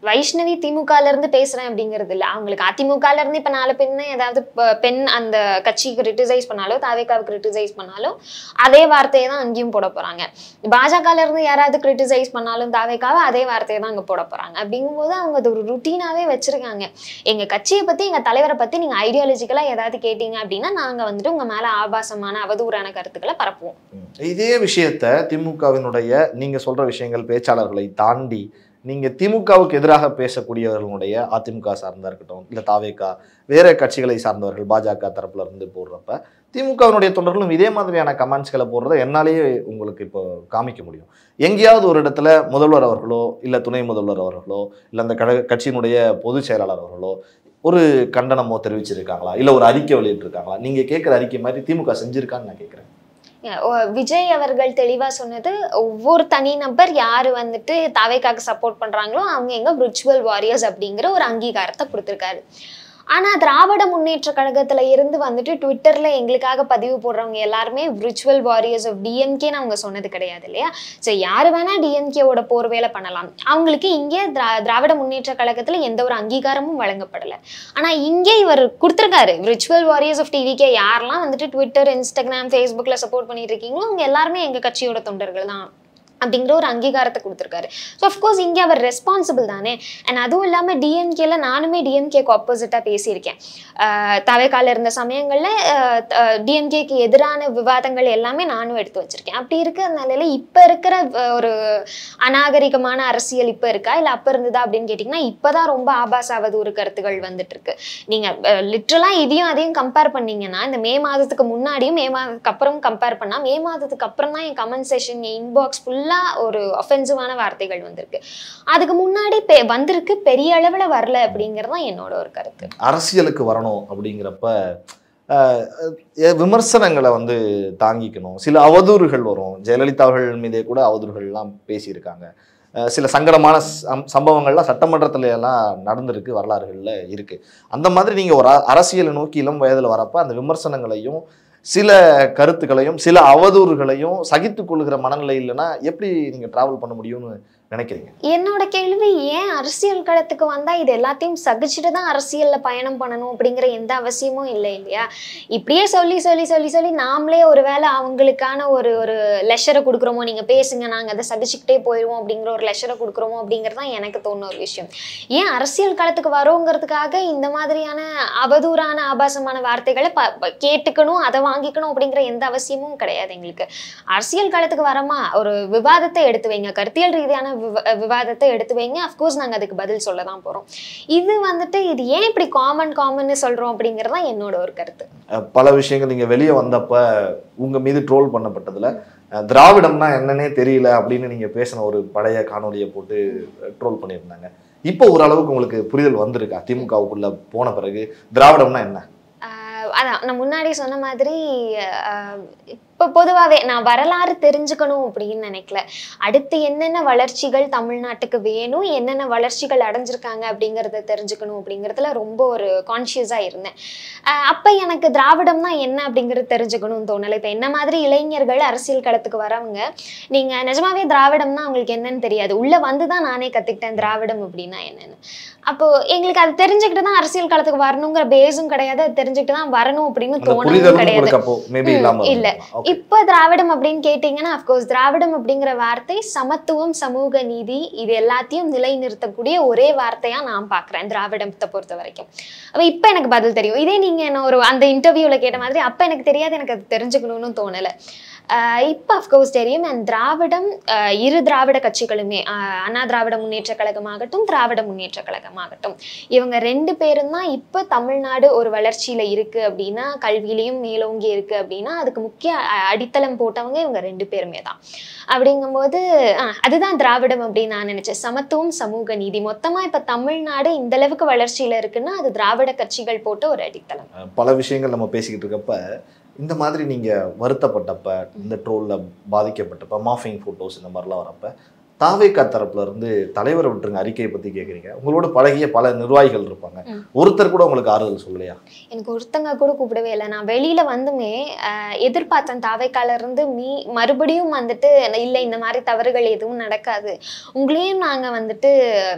வைஷ்ணவி திமுகல இருந்து பேசுறேன் அப்படிங்கிறது இல்ல, அவங்களுக்கு அதிமுகல இருந்து இப்ப 4 பெண்ணு ஏதாவது பெண் அந்த கட்சிக்கு கிரிட்டிசைஸ் பண்ணாலோ தாவேகாவுக்கு கிரிட்டிசைஸ் பண்ணாலும் அதே வார்த்தையை தான் அங்கேயும் போட போறாங்க. பாஜகல இருந்து யாராவது கிரிட்டிசைஸ் பண்ணாலும் தாவேகாவை அதே வார்த்தையை தான் அங்க போட போறாங்க. அப்படிங்கும்போது அவங்க அது ஒரு ருட்டீனாவே வச்சிருக்காங்க. எங்க கட்சியை பத்தி எங்க தலைவரை பத்தி நீங்க ஐடியாலஜிக்கலா ஏதாவது கேட்டீங்க அப்படின்னா நாங்க வந்துட்டு உங்க மேல ஆபாசமான அவதூறான கருத்துக்களை பரப்புவோம். இதே விஷயத்த திமுகவின் நீங்க சொல்ற விஷயங்கள் பேச்சாளர்களை தாண்டி நீங்க திமுகவுக்கு எதிராக பேசக்கூடியவர்களுடைய அதிமுக சார்ந்தா இருக்கட்டும் இல்ல தாவேகா வேற கட்சிகளை சார்ந்தவர்கள் பாஜக தரப்புல இருந்து போடுறப்ப திமுகவினுடைய தொண்டர்களும் இதே மாதிரியான கமெண்ட்ஸ்களை போடுறத என்னாலேயே உங்களுக்கு இப்போ காமிக்க முடியும். எங்கேயாவது ஒரு இடத்துல முதல்வர் அவர்களோ இல்ல துணை முதல்வர் அவர்களோ இல்ல அந்த கட்சியினுடைய பொதுச் செயலாளர் அவர்களோ ஒரு கண்டனமோ தெரிவிச்சிருக்காங்களா, இல்ல ஒரு அறிக்கை வெளியிட்டிருக்காங்களா? நீங்க கேட்கிற அறிக்கை மாதிரி திமுக செஞ்சிருக்கான்னு நான் கேட்கிறேன். விஜய் அவர்கள் தெளிவா சொன்னது, ஒவ்வொரு தனி நபர் யாரு வந்துட்டு தாவேகாக்கு சப்போர்ட் பண்றாங்களோ அவங்க எங்க விர்ச்சுவல் வாரியர்ஸ் அப்படிங்கிற ஒரு அங்கீகாரத்தை கொடுத்திருக்காரு. ஆனா திராவிட முன்னேற்ற கழகத்துல இருந்து வந்துட்டு ட்விட்டர்ல எங்களுக்காக பதிவு போடுறவங்க எல்லாருமே விர்ச்சுவல் வாரியர்ஸ் ஆஃப் டிஎம்கேன்னு அவங்க சொன்னது கிடையாது இல்லையா? சோ யாரு வேணா டிஎம்கேவோட போர்வேலை பண்ணலாம். அவங்களுக்கு இங்கே திராவிட முன்னேற்ற கழகத்துல எந்த ஒரு அங்கீகாரமும் வழங்கப்படல. ஆனா இங்கே இவர் கொடுத்திருக்காரு, விர்ச்சுவல் வாரியர்ஸ் ஆஃப் டிவிகே யாரெல்லாம் வந்துட்டு ட்விட்டர் இன்ஸ்டாகிராம் ஃபேஸ்புக்ல சப்போர்ட் பண்ணிட்டு இருக்கீங்களோ அவங்க எல்லாருமே எங்க கட்சியோட தொண்டர்கள் தான் அப்படிங்கிற ஒரு அங்கீகாரத்தை கொடுத்துருக்காரு. ஸோ அஃப்கோர்ஸ் இங்கே அவர் ரெஸ்பான்சிபிள் தானே. அண்ட் அதுவும் இல்லாமல் டிஎம்கேல நானுமே டிஎம்கேக்கு ஆப்போசிட்டாக பேசியிருக்கேன். தாவேகால இருந்த சமயங்களில் டிஎம்கேக்கு எதிரான விவாதங்கள் எல்லாமே நானும் எடுத்து வச்சிருக்கேன். அப்படி இருக்கிற நிலையில இப்போ இருக்கிற ஒரு அநாகரிகமான அரசியல் இப்போ இருக்கா இல்லை அப்போ இருந்ததா அப்படின்னு கேட்டிங்கன்னா இப்போதான் ரொம்ப ஆபாச அவதூறு கருத்துகள் வந்துட்டு இருக்கு. நீங்கள் லிட்ரலாக இதையும் அதையும் கம்பேர் பண்ணீங்கன்னா இந்த மே மாதத்துக்கு முன்னாடியும் மே மாதத்துக்கு அப்புறம் கம்பேர் பண்ணால் மே மாதத்துக்கு அப்புறம் தான் என் கமெண்ட் செஷன் என் இன்பாக்ஸ் ஃபுல்லாக ஒரு ஒஃபென்சிவான வார்த்தைகள் வந்திருக்கு. அதுக்கு முன்னாடி வந்திருக்கு, பெரிய அளவுல வரல அப்படிங்கிறது தான் என்னோட ஒரு கருத்து. அரசியலுக்கு வரணும் அப்படிங்கிறப்ப விமர்சனங்களை வந்து தாங்கிக்கணும். சில அவதூறுகள் வரும். ஜெயலலிதா அவர்கள் மீதே கூட அவதூறுகள்லாம் பேசியிருக்காங்க. சில சங்கடமான சம்பவங்கள்லாம் சட்டமன்றத்துல எல்லாம் நடந்திருக்கு, வரலாறுகள்ல இருக்கு. அந்த மாதிரி நீங்க ஒரு அரசியலை நோக்கி இளம் வயதுல வரப்ப அந்த விமர்சனங்களையும் சில கருத்துக்களையும் சில அவதூறுகளையும் சகித்து கொள்ளுகிற மனநிலை இல்லைன்னா எப்படி நீங்க டிராவல் பண்ண முடியும்னு நினைக்கிறீங்க? என்னோட கேள்வி, ஏன் அரசியல் களத்துக்கு வந்தா இது எல்லாத்தையும் சகிச்சுட்டு தான் அரசியல்ல பயணம் பண்ணணும் அப்படிங்கிற எந்த அவசியமும் இல்லை இல்லையா? இப்படியே சொல்லி சொல்லி சொல்லி சொல்லி நாமளே ஒருவேளை அவங்களுக்கான ஒரு ஒரு லெஷரை கொடுக்குறோமோ, நீங்க பேசுங்க நாங்க அதை சகிச்சுக்கிட்டே போயிடுவோம் அப்படிங்கிற ஒரு லெஷரை கொடுக்குறோமோ அப்படிங்கிறது தான் எனக்கு தோணுன ஒரு விஷயம். ஏன் அரசியல் களத்துக்கு வரோங்கிறதுக்காக இந்த மாதிரியான அவதூறான ஆபாசமான வார்த்தைகளை கேட்டுக்கணும், அதை வாங்கிக்கணும் அப்படிங்கிற எந்த அவசியமும் கிடையாது எங்களுக்கு. அரசியல் களத்துக்கு வரமா ஒரு விவாதத்தை எடுத்து வைங்க, கருத்தியல் ரீதியான விவாதத்தை எடுத்து வைங்க. அஃப்கோர்ஸ் நாங்கள் அதுக்கு பதில் சொல்ல தான் போகிறோம். இது வந்துட்டு இது ஏன் இப்படி காமன்னு சொல்கிறோம் அப்படிங்கிறது தான் என்னோட ஒரு கருத்து. பல விஷயங்கள் நீங்கள் வெளியே வந்தப்ப உங்கள் மீது ட்ரோல் பண்ணப்பட்டதில் திராவிடம்னா என்னன்னே தெரியல அப்படின்னு நீங்கள் பேசின ஒரு பழைய காணொலியை போட்டு ட்ரோல் பண்ணியிருந்தாங்க. இப்போ ஓரளவுக்கு உங்களுக்கு புரிதல் வந்திருக்கா? திமுகவுக்குள்ள போன பிறகு திராவிடம்னா என்ன? அதான் நான் முன்னாடி சொன்ன மாதிரி இப்போ பொதுவாகவே நான் வரலாறு தெரிஞ்சுக்கணும் அப்படின்னு நினைக்கல. அடுத்து என்னென்ன வளர்ச்சிகள் தமிழ்நாட்டுக்கு வேணும், என்னென்ன வளர்ச்சிகள் அடைஞ்சிருக்காங்க அப்படிங்கிறத தெரிஞ்சுக்கணும் அப்படிங்கிறதுல ரொம்ப ஒரு கான்ஷியஸாக இருந்தேன். அப்போ எனக்கு திராவிடம்னா என்ன அப்படிங்கிறது தெரிஞ்சுக்கணும்னு தோணலை. இப்போ என்ன மாதிரி இளைஞர்கள் அரசியல் களத்துக்கு வரவங்க, நீங்கள் நிஜமாவே திராவிடம்னா அவங்களுக்கு என்னன்னு தெரியாது. உள்ளே வந்து தான் நானே கற்றுக்கிட்டேன் திராவிடம் அப்படின்னா என்னென்னு. அப்போது எங்களுக்கு அது தெரிஞ்சுக்கிட்டு தான் அரசியல் களத்துக்கு வரணுங்கிற பேஸும் கிடையாது, அது தெரிஞ்சுக்கிட்டு தான் வரணும் அப்படின்னு தோணவும் கிடையாது. இல்லை, இப்போ திராவிடம் அப்படின்னு கேட்டீங்கன்னா அஃப்கோர்ஸ் திராவிடம் அப்படிங்கிற வார்த்தை சமத்துவம், சமூக நீதி, இது எல்லாத்தையும் நிலைநிறுத்தக்கூடிய ஒரே வார்த்தையா நான் பார்க்குறேன் திராவிடத்தை பொறுத்த வரைக்கும். அப்போ இப்போ எனக்கு பதில் தெரியும். இதே நீங்க என்ன ஒரு அந்த இன்டர்வியூல கேட்ட மாதிரி அப்போ எனக்கு தெரியாது, எனக்கு அது தெரிஞ்சுக்கணும்னு தோணலை. இப்போ அஃப்கோர்ஸ் தெரியும். அண்ட் திராவிடம், இரு திராவிட கட்சிகளுமே, அண்ணா திராவிட முன்னேற்ற கழகமாகட்டும் திராவிட முன்னேற்ற கழகமாகட்டும், இவங்க ரெண்டு பேரும் தான் இப்போ தமிழ்நாடு ஒரு வளர்ச்சியில் இருக்குது அப்படின்னா, கல்வியிலையும் மேலோங்கி இருக்குது அப்படின்னா அதுக்கு முக்கிய அடித்தளம் போட்டவங்க இவங்க ரெண்டு பேருமே தான். அப்படிங்கும்போது அதுதான் திராவிடம் அப்படின்னு நான் நினைச்சேன். சமத்துவம், சமூக நீதி, மொத்தமாக இப்போ தமிழ்நாடு இந்த அளவுக்கு வளர்ச்சியில் இருக்குன்னா அது திராவிட கட்சிகள் போட்ட ஒரு அடித்தளம். பல விஷயங்கள் நம்ம பேசிக்கிட்டு இருக்கப்ப இந்த மாதிரி நீங்கள் வருத்தப்பட்டப்ப, இந்த ட்ரோலில் பாதிக்கப்பட்டப்ப, மாஃபிங் ஃபோட்டோஸ் இந்த மாதிரிலாம் வரப்ப தாவேகா தரப்புல இருந்து தலைவரை விட்டுருங்க அறிக்கையை பற்றி கேட்குறீங்க. உங்களோட பழகிய பல நிர்வாகிகள் இருப்பாங்க, ஒருத்தர் கூட உங்களுக்கு ஆறுதல் சொல்லலையா? எனக்கு ஒருத்தங்க கூட கூப்பிடவே இல்லை. நான் வெளியில வந்துமே எதிர்பார்த்தேன் தாவேக்கால இருந்து மறுபடியும் வந்துட்டு இல்லை இந்த மாதிரி தவறுகள் எதுவும் நடக்காது, உங்களையும் நாங்கள் வந்துட்டு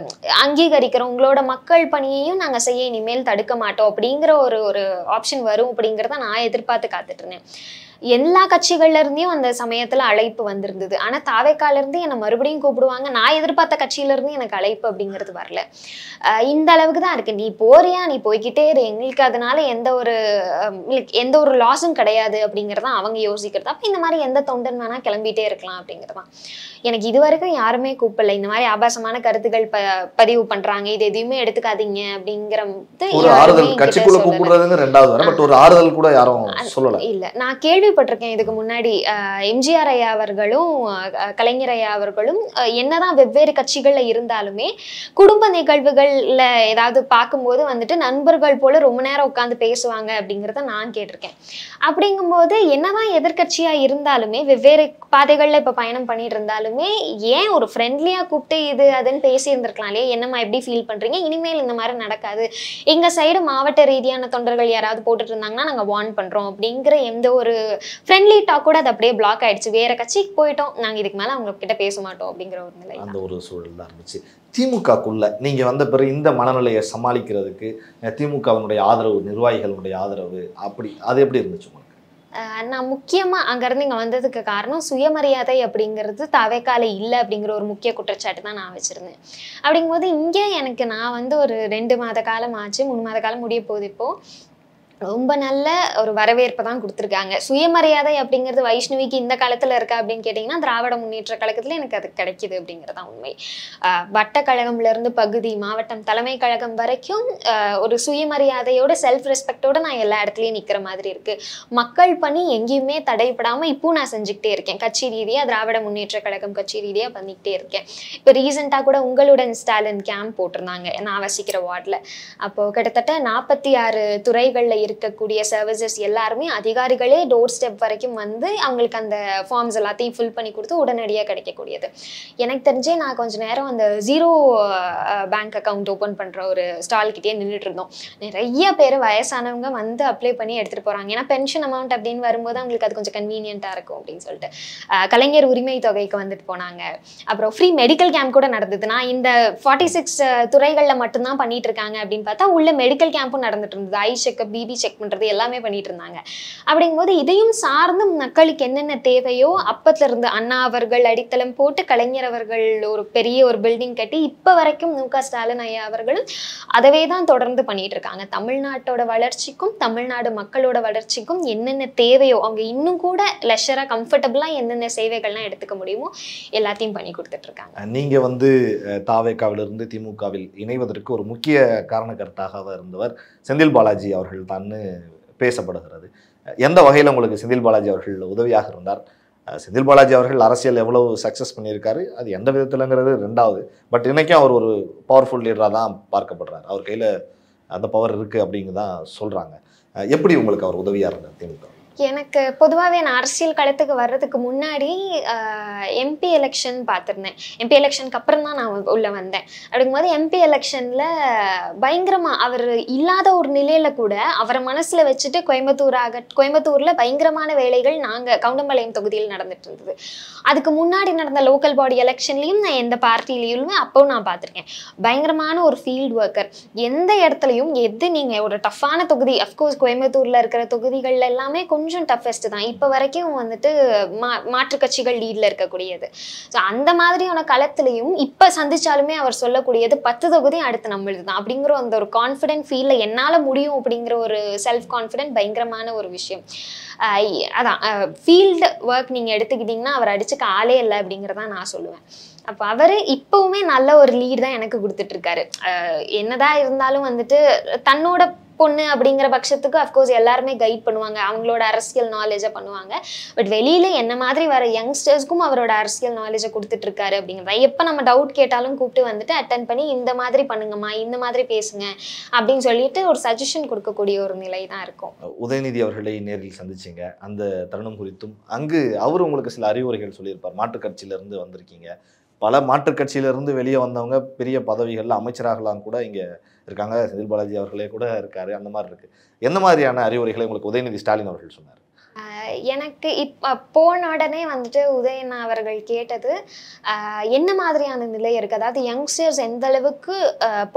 அங்கீகரிக்கிறோம், உங்களோட மக்கள் பணியையும் நாங்கள் செய்ய இனிமேல் தடுக்க மாட்டோம் அப்படிங்கிற ஒரு ஆப்ஷன் வரும் அப்படிங்கிறத நான் எதிர்பார்த்து காத்துட்டு இருந்தேன். எல்லா கட்சிகள்ல இருந்தையும் அந்த சமயத்துல அழைப்பு வந்திருந்தது. ஆனா தாவேக்கால இருந்து என்னை மறுபடியும் கூப்பிடுவாங்க, நான் எதிர்பார்த்த கட்சியில இருந்து எனக்கு அழைப்பு அப்படிங்கிறது வரல. இந்த அளவுக்கு தான் இருக்கு. நீ போறியா, நீ போய்கிட்டே இரு, எங்களுக்கு அதனால எந்த ஒரு லாஸும் கிடையாது அப்படிங்கிறதான் அவங்க யோசிக்கிறது. அப்ப இந்த மாதிரி எந்த தொண்டன் வேணா கிளம்பிட்டே இருக்கலாம் அப்படிங்கிறதான். எனக்கு இது வரைக்கும் யாருமே கூப்பிடல. இந்த மாதிரி ஆபாசமான கருத்துக்கள் பதிவு பண்றாங்க, இது எதையுமே எடுத்துக்காதீங்க அப்படிங்கிறது இல்ல. நான் கேள்விப்பட்டிருக்கேன் இதுக்கு முன்னாடி எம்ஜிஆர் ஐயா அவர்களும் கலைஞர் ஐயா அவர்களும் என்னதான் வெவ்வேறு கட்சிகள்ல இருந்தாலுமே குடும்ப நிகழ்வுகள்ல ஏதாவது பார்க்கும்போது வந்துட்டு நண்பர்கள் போல ரொம்ப நேரம் உட்காந்து பேசுவாங்க அப்படிங்கிறத நான் கேட்டிருக்கேன். அப்படிங்கும்போது என்னதான் எதிர்கட்சியா இருந்தாலுமே வெவ்வேறு பாதைகள்ல இப்ப பயணம் பண்ணிட்டு இருந்தாலுமே ஏன் ஒரு ஃப்ரெண்ட்லியா கூப்பிட்டு இது அதுன்னு பேசி இருந்திருக்கலாம் இல்லையா, என்னம்மா எப்படி ஃபீல் பண்றீங்க, இனிமேல் இந்த மாதிரி நடக்காது, எங்க சைடு மாவட்ட ரீதியான தொண்டர்கள் யாராவது போட்டுட்டு இருந்தாங்கன்னா நாங்க வார்ன் பண்றோம் அப்படிங்கிற எந்த ஒரு ஃப்ரெண்ட்லி டாக் கூட அது அப்படியே பிளாக் ஆயிடுச்சு. வேற கட்சிக்கு போயிட்டோம், நாங்க இதுக்கு மேல அவங்க கிட்ட பேச மாட்டோம் அப்படிங்கிற ஒரு நிலை, அந்த ஒரு சூழல் தான் இருந்துச்சு. திமுகக்குள்ள நீங்க வந்த பிறகு இந்த மனநிலையை சமாளிக்கிறதுக்கு திமுகவினுடைய ஆதரவு, நிர்வாகிகளுடைய ஆதரவு, அப்படி அது எப்படி இருந்துச்சு? நான் முக்கியமாக அங்கேருந்து இங்கே வந்ததுக்கு காரணம் சுயமரியாதை அப்படிங்கிறது தாவேக்கால இல்லை அப்படிங்கிற ஒரு முக்கிய குற்றச்சாட்டு தான் நான் வச்சுருந்தேன். அப்படிங்கும்போது இங்கே எனக்கு நான் வந்து ஒரு 2 மாத காலம் ஆச்சு, 3 மாத காலம் முடிய போகுது. இப்போது ரொம்ப நல்ல ஒரு வரவேற்பை தான் கொடுத்துருக்காங்க. சுயமரியாதை அப்படிங்கிறது வைஷ்ணவிக்கு இந்த காலத்தில் இருக்கா அப்படின்னு கேட்டிங்கன்னா திராவிட முன்னேற்ற கழகத்தில் எனக்கு அது கிடைக்கிது அப்படிங்கிறதான் உண்மை. வட்டக்கழகம்லேருந்து பகுதி, மாவட்டம், தலைமை கழகம் வரைக்கும் ஒரு சுயமரியாதையோட செல்ஃப் ரெஸ்பெக்டோடு நான் எல்லா இடத்துலையும் நிற்கிற மாதிரி இருக்குது. மக்கள் பணி எங்கேயுமே தடைப்படாமல் இப்போது நான் செஞ்சுக்கிட்டே இருக்கேன். கட்சி ரீதியாக திராவிட முன்னேற்ற கழகம் கட்சி ரீதியாக பண்ணிக்கிட்டே இருக்கேன். இப்போ ரீசெண்டாக கூட உங்களுடன் ஸ்டாலின் கேம்ப் போட்டிருந்தாங்க நான் வசிக்கிற வார்டில். அப்போது கிட்டத்தட்ட 46 துறைகளில் இருக்கக்கூடிய சர்வீசஸ் எல்லாருமே அதிகாரிகளே டோர் ஸ்டெப் வரைக்கும் வந்து அவங்களுக்கு அந்த ஃபார்ம்ஸ் எல்லாத்தையும் ஃபில் பண்ணி கொடுத்து உடனடியாக கிடைக்கக்கூடியது. எனக்கு தெரிஞ்சே நான் கொஞ்சம் நேரம் அந்த ஜீரோ பேங்க் அக்கௌண்ட் ஓப்பன் பண்ணுற ஒரு ஸ்டால்கிட்டே நின்றுட்டு இருந்தோம். நிறைய பேர் வயசானவங்க வந்து அப்ளை பண்ணி எடுத்துகிட்டு போகிறாங்க. ஏன்னா பென்ஷன் அமௌண்ட் அப்படின்னு வரும்போது அவங்களுக்கு அது கொஞ்சம் கன்வீனியண்ட்டாக இருக்கும் அப்படின்னு சொல்லிட்டு கலைஞர் உரிமை தொகைக்கு வந்துட்டு போனாங்க. அப்புறம் ஃப்ரீ மெடிக்கல் கேம்ப் கூட நடந்தது. நான் இந்த 46 துறைகளில் மட்டும்தான் பண்ணிட்டு இருக்காங்க அப்படின்னு பார்த்தா உள்ள மெடிக்கல் கேம்பும் நடந்துட்டு இருந்தது. ஐ செக்அப், பிபி செக் பண்ணுறது எல்லாமே பண்ணிட்டு இருந்தாங்க. அப்படிங்கும்போது இதையும் சார்ந்து மக்களுக்கு என்னென்ன தேவையோ அப்பத்துல இருந்து அண்ணா அவர்கள் அடித்தளம் போட்டு கலைஞர் அவர்கள் ஒரு பெரிய ஒரு பில்டிங் கட்டி இப்போ வரைக்கும் மு.க. ஸ்டாலின் ஐயா அவர்களும் அதவே தான் தொடர்ந்து பண்ணிட்டு இருக்காங்க. தமிழ்நாட்டோட வளர்ச்சிக்கும் தமிழ்நாடு மக்களோட வளர்ச்சிக்கும் என்னென்ன தேவையோ அவங்க இன்னும் கூட லெஷரா கம்ஃபர்டபுளா என்னென்ன சேவைகள்லாம் எடுத்துக்க முடியுமோ எல்லாத்தையும் பண்ணி கொடுத்துட்டு இருக்காங்க. நீங்க வந்து தாவேகாவிலிருந்து திமுகவில் இணைவதற்கு ஒரு முக்கிய காரணகர்த்தாக இருந்தவர் செந்தில் பாலாஜி அவர்கள் தான் பேசப்படுகிறது. எந்த வகையில் உங்களுக்கு செந்தில் பாலாஜி அவர்கள் உதவியாக இருந்தார்? செந்தில் பாலாஜி அவர்கள் அரசியல் எவ்வளவு சக்ஸஸ் பண்ணியிருக்காரு, அது எந்த விதத்தில்ங்கிறது ரெண்டாவது. பட் இன்னைக்கும் அவர் ஒரு பவர்ஃபுல் லீடராக தான் பார்க்கப்படுறார். அவர் கையில் அந்த பவர் இருக்குது அப்படிங்கு தான் சொல்கிறாங்க. எப்படி உங்களுக்கு அவர் உதவியாக இருந்தார் திமுக? எனக்கு பொதுவாகவே நான் அரசியல் களத்துக்கு வர்றதுக்கு முன்னாடி எம்பி எலெக்ஷன் பார்த்துருந்தேன். எம்பி எலெக்ஷனுக்கு அப்புறம் தான் நான் உள்ளே வந்தேன். அப்படிங்கும்போது எம்பி எலெக்ஷனில் பயங்கரமாக அவர் இல்லாத ஒரு நிலையில் கூட அவரை மனசில் வச்சுட்டு கோயம்புத்தூரில் பயங்கரமான வேலைகள் நாங்கள் கவுண்டம்பாளையம் தொகுதியில் நடந்துட்டு இருந்தது. அதுக்கு முன்னாடி நடந்த லோக்கல் பாடி எலெக்ஷன்லேயும் நான் எந்த பார்ட்டிலையுமே அப்போவும் நான் பார்த்துருக்கேன். பயங்கரமான ஒரு ஃபீல்டு ஒர்க்கர். எந்த இடத்துலையும் எது நீங்கள் ஒரு டஃப்பான தொகுதி, அஃப்கோர்ஸ் கோயம்புத்தூரில் இருக்கிற தொகுதிகள் எல்லாமே கொஞ்சம் டஃபஸ்ட் தான். இப்போ வரைக்கும் வந்துட்டு மாற்று கட்சிகள் லீட்ல இருக்கக்கூடியது. ஸோ அந்த மாதிரியான களத்திலையும் இப்போ சந்திச்சாலுமே அவர் சொல்லக்கூடியது 10 தொகுதி அடுத்து நம்மளுது தான் அப்படிங்கிற அந்த ஒரு கான்ஃபிடென்ட் ஃபீல்ல என்னால் முடியும் அப்படிங்கிற ஒரு செல்ஃப் கான்ஃபிடென்ட் பயங்கரமான ஒரு விஷயம். அதான் ஃபீல்டு ஒர்க் நீங்கள் எடுத்துக்கிட்டிங்கன்னா அவர் அடிச்சுக்க ஆளே இல்லை அப்படிங்கிறதான் நான் சொல்லுவேன். அப்போ அவர் இப்போவுமே நல்ல ஒரு லீட் தான் எனக்கு கொடுத்துட்ருக்காரு. என்னதான் இருந்தாலும் வந்துட்டு தன்னோட பொண்ணு அப்படிங்கிற பட்சத்துக்கு அஃப்கோர்ஸ் எல்லாருமே கைட் பண்ணுவாங்க, அவங்களோட அரசியல் நாலேஜை பண்ணுவாங்க. பட் வெளியில என்ன மாதிரி வர யங்ஸ்டர்ஸ்க்கும் அவரோட அரசியல் நாலேஜை கொடுத்துட்டு இருக்காரு அப்படிங்கிறத எப்போ நம்ம டவுட் கேட்டாலும் கூப்பிட்டு வந்துட்டு அட்டன் பண்ணி இந்த மாதிரி பண்ணுங்கம்மா, இந்த மாதிரி பேசுங்க அப்படின்னு சொல்லிட்டு ஒரு சஜஷன் கொடுக்கக்கூடிய ஒரு நிலை தான் இருக்கும். உதயநிதி அவர்களை நேரில் சந்திச்சிங்க, அந்த தருணம் குறித்தும் அங்கு அவர் உங்களுக்கு சில அறிவுரைகள் சொல்லியிருப்பார். மாற்றுக் கட்சியிலிருந்து வந்திருக்கீங்க, பல மாற்றுக் கட்சியிலிருந்து வெளியே வந்தவங்க பெரிய பதவிகளில் அமைச்சராகலாம் கூட இங்கே இருக்காங்க. செந்தில் பாலாஜி அவர்களே கூட இருக்காரு. அந்த மாதிரி இருக்கு. எந்த மாதிரியான அறிவுரைகளை உங்களுக்கு உதயநிதி ஸ்டாலின் அவர்கள் சொன்னார்? எனக்கு இப்போ போன உடனே வந்துட்டு உதயண்ணா அவர்கள் கேட்டது என்ன மாதிரியான நிலை இருக்குது, அதாவது யங்ஸ்டர்ஸ் எந்த அளவுக்கு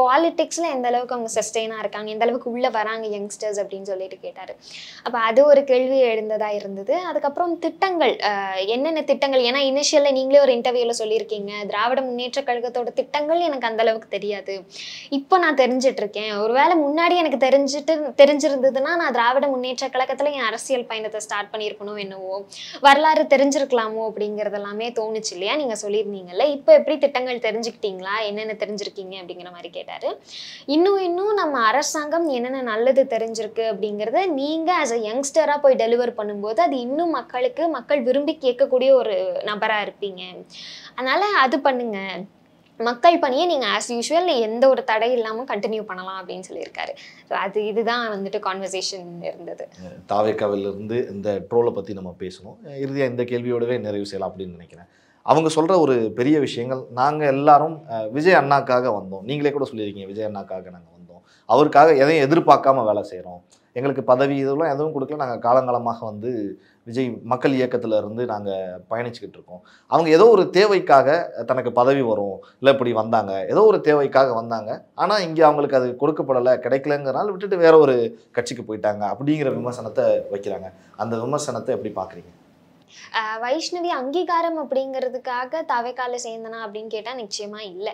பாலிடிக்ஸில் எந்த அளவுக்கு அவங்க சஸ்டெயினாக இருக்காங்க, எந்த அளவுக்கு உள்ளே வராங்க யங்ஸ்டர்ஸ் அப்படின்னு சொல்லிட்டு கேட்டார். அப்போ அது ஒரு கேள்வி எழுந்ததாக இருந்தது. அதுக்கப்புறம் திட்டங்கள், என்னென்ன திட்டங்கள், ஏன்னா இனிஷியலில் நீங்களே ஒரு இன்டர்வியூவில் சொல்லியிருக்கீங்க திராவிட முன்னேற்ற கழகத்தோட திட்டங்கள் எனக்கு அந்த அளவுக்கு தெரியாது, இப்போ நான் தெரிஞ்சிட்ருக்கேன். ஒருவேளை முன்னாடி எனக்கு தெரிஞ்சிருந்ததுன்னா நான் திராவிட முன்னேற்ற கழகத்தில் என் அரசியல் பயணத்தை ஸ்டார்ட் பண்ணியிருக்கணும், என்னவோ வரலாறு தெரிஞ்சிருக்கலாமோ அப்படிங்கிறது எல்லாமே தோணுச்சு இல்லையா, நீங்கள் சொல்லியிருந்தீங்கல்ல. இப்போ எப்படி திட்டங்கள் தெரிஞ்சுக்கிட்டீங்களா, என்னென்ன தெரிஞ்சிருக்கீங்க அப்படிங்கிற மாதிரி கேட்டார். இன்னும் நம்ம அரசாங்கம் என்னென்ன நல்லது தெரிஞ்சிருக்கு அப்படிங்கிறத நீங்கள் ஆஸ் அ யங்ஸ்டராக போய் டெலிவர் பண்ணும்போது அது இன்னும் மக்கள் விரும்பி கேட்கக்கூடிய ஒரு நபராக இருப்பீங்க, அதனால் அது பண்ணுங்க, மக்கள் பணியை நீங்கள் ஆஸ் யூஷுவல் எந்த ஒரு தடை இல்லாமல் கண்டினியூ பண்ணலாம் அப்படின்னு சொல்லியிருக்காரு. ஸோ இதுதான் வந்துட்டு கான்வர்சேஷன் இருந்தது. தாவேகாவிலிருந்து இந்த ட்ரோலை பற்றி நம்ம பேசணும். இறுதியாக இந்த கேள்வியோடவே நிறைவு செய்யலாம் அப்படின்னு நினைக்கிறேன். அவங்க சொல்கிற ஒரு பெரிய விஷயங்கள், நாங்கள் எல்லாரும் விஜய் அண்ணாக்காக வந்தோம், நீங்களே கூட சொல்லியிருக்கீங்க விஜய் அண்ணாக்காக நாங்கள் வந்தோம், அவருக்காக எதையும் எதிர்பார்க்காம வேலை செய்கிறோம், எங்களுக்கு பதவி இதெல்லாம் எதுவும் கொடுக்கல, நாங்கள் காலங்காலமாக வந்து விஜய் மக்கள் இயக்கத்தில் இருந்து நாங்கள் பயணிச்சுக்கிட்டு இருக்கோம். அவங்க ஏதோ ஒரு தேவைக்காக தனக்கு பதவி வரும் இல்லை இப்படி வந்தாங்க, ஏதோ ஒரு தேவைக்காக வந்தாங்க, ஆனால் இங்கே அவங்களுக்கு அது கொடுக்கப்படலை, கிடைக்கலங்கிறனால விட்டுட்டு வேற ஒரு கட்சிக்கு போயிட்டாங்க அப்படிங்கிற விமர்சனத்தை வைக்கிறாங்க. அந்த விமர்சனத்தை எப்படி பார்க்குறீங்க? வைஷ்ணவி அங்கீகாரம் அப்படிங்கிறதுக்காக தாவேக்கால சேர்ந்தனா அப்படின்னு கேட்டால் நிச்சயமா இல்லை.